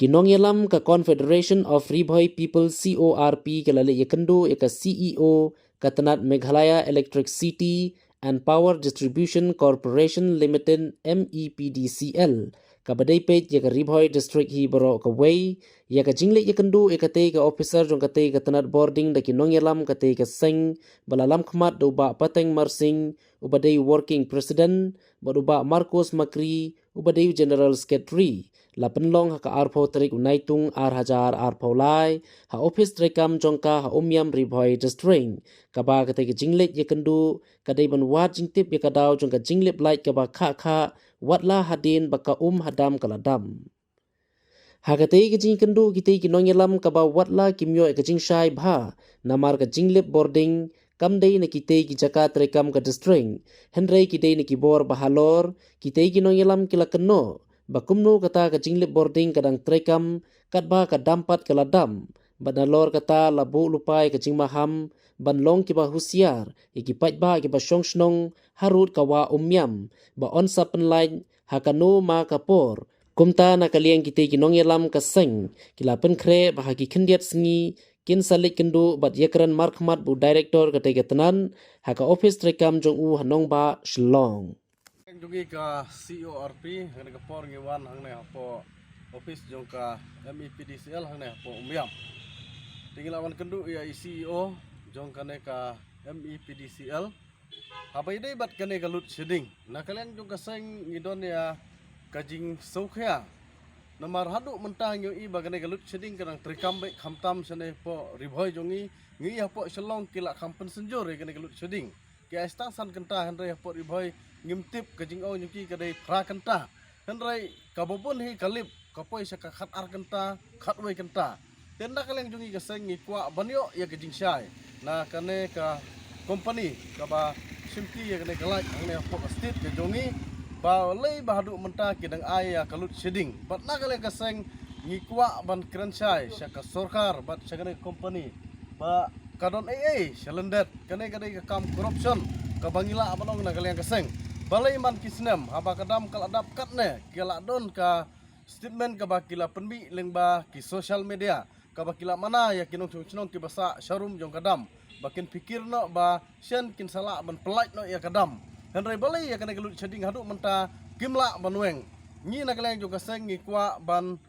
Kinong yalam ka Confederation of Ribhoi People CORP kalale yakendu eka CEO katanat Meghalaya Electric City and Power Distribution Corporation Limited MEPDCL kabadai page yaka Ribhoi District hi baro ka way yaka jingle yakendu eka te ka officer jong kate katanat boarding da kinong yalam kate ka seng balalam khmat do ba pateng marsing ubadai working president baduba Marcos Makri ubadai general secretary la penlong ha ka arpho tarik unaitung hajar arpho lai ha office trekam jongka ha umyam Ribhoi district kaba kate ke jinglek ye kendu kadai ban wat jingtip ye kadau jongka jinglep light kaba kha watla hadin baka hadam kaladam ha kate ke jing kendu kite ki nongelam kaba watla kimyo ke jing shai bha namar ka jinglep boarding kamdei na kite ki jakat rekam ka district henrei kite ni ki bor bahalor kite ki nongelam kila keno bakumno kata ka jinglip boarding kadang trekam katba ka dampat kaladam badalor kata labu lupai ka jingmaham banlong ki ba husiar iki patba ki ba shongshnong harut kawa umyam ba on sapen line hakano ma kapor kumta na kaliang kite kinong yalam ka seng kilapen kre ba haki khendiat sngi kin salik kendu bat yekran markmat bu director kate ketenan haka office trekam jong u hanong ba shlong Juga ke CORP hang ne kapor ngiwan hang ne hapo office jong ka MEPDCL hang ne hapo umyam tinglawan kendu ya CEO jong kane ka MEPDCL apa ide bat kane galut seding na kalian jong ka seng ngidon ya kajing saukhya namar hadu mentang yo i bagane galut seding kadang trikam baik khamtam sene po Ribhoi jongi ngi hapo selong kila kampen senjor kane galut seding ki astang san kenta handai hapo Ribhoi ngimtip kajing au nyuki kadai pra kenta henrai kabobon hi kalip kapoi saka khat ar kenta khatwei kenta tenda kaleng jungi kaseng ngikwa banyo ya kajing syai na kane ka company kaba simki ya kane kalai ne pok state ke jongi ba lei bahadu menta kidang ai ya kalut sheding bat na kaleng kaseng ngikwa ban kren syai saka sarkar bat saka company ba kadon shalendet kane kadai kam corruption kabangila abanong na kaleng kaseng balai man kisnem haba kadam kaladap katne kila don ka statement ka bakila penbi lengba ki social media ka bakila mana ya kinong ki basa sharum jong kadam bakin pikir no ba shen kin sala ban pelait no ya kadam henrai balai ya kana gelut chading hadu menta kimla banweng ni na kaleng jong kaseng ngi kwa ban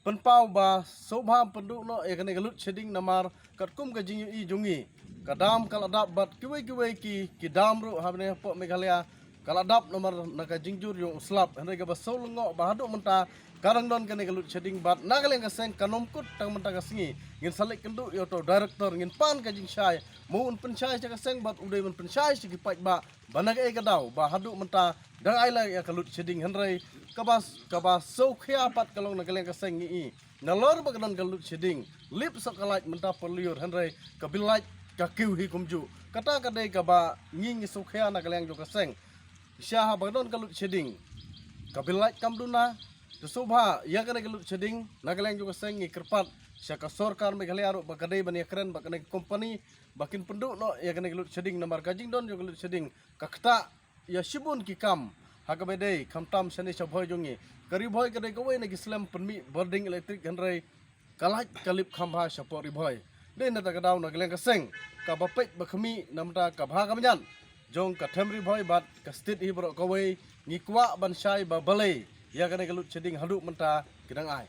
penpau ba sobha pendu no ya kana gelut chading namar katkum ka jing i jungi kadam kaladap bat kiwe ki dam ru habne po Meghalaya kaladap nomor naka jingjur yung slap henry ka basol ngo bahadu menta karang don kane galut shading bat nagaleng ka seng kanomkut tang menta ka singi ngin salik kendu yo to director ngin pan ka jing syai muun pensyai ka seng bat udai men pensyai sigi pai ba banag e kadau bahadu menta dang ai la ya galut shading henry kabas so khia pat kalong nagaleng ka seng ngi nalor ba kadon galut shading lip sakalait menta perliur henry kabilait ka kiu hi kumju kata kadai ka ba ngi so khia nagaleng jo ka seng Syah bagdon kalut sheding kabilait kamduna subha ya kana kalut sheding nagaleng juga sengi kerpat syaka sarkar Meghalaya ro bakadai ban yakren bakane company bakin penduk no ya kana kalut sheding namar gajing don juga kalut sheding kakta ya shibun ki kam hakabedai khamtam sani sabhoi jongi karibhoi kadai kawai nagi slam penmi boarding electric henrai kalait kalip khambha sapo Ribhoi dei nata kadau nagaleng kaseng kabapet bakhmi namta kabha kamjan jong ka them Ribhoi bat ka state hi bro kawai ngikwa ban syai ba balai ya kana galut cheding hadu menta kidang ai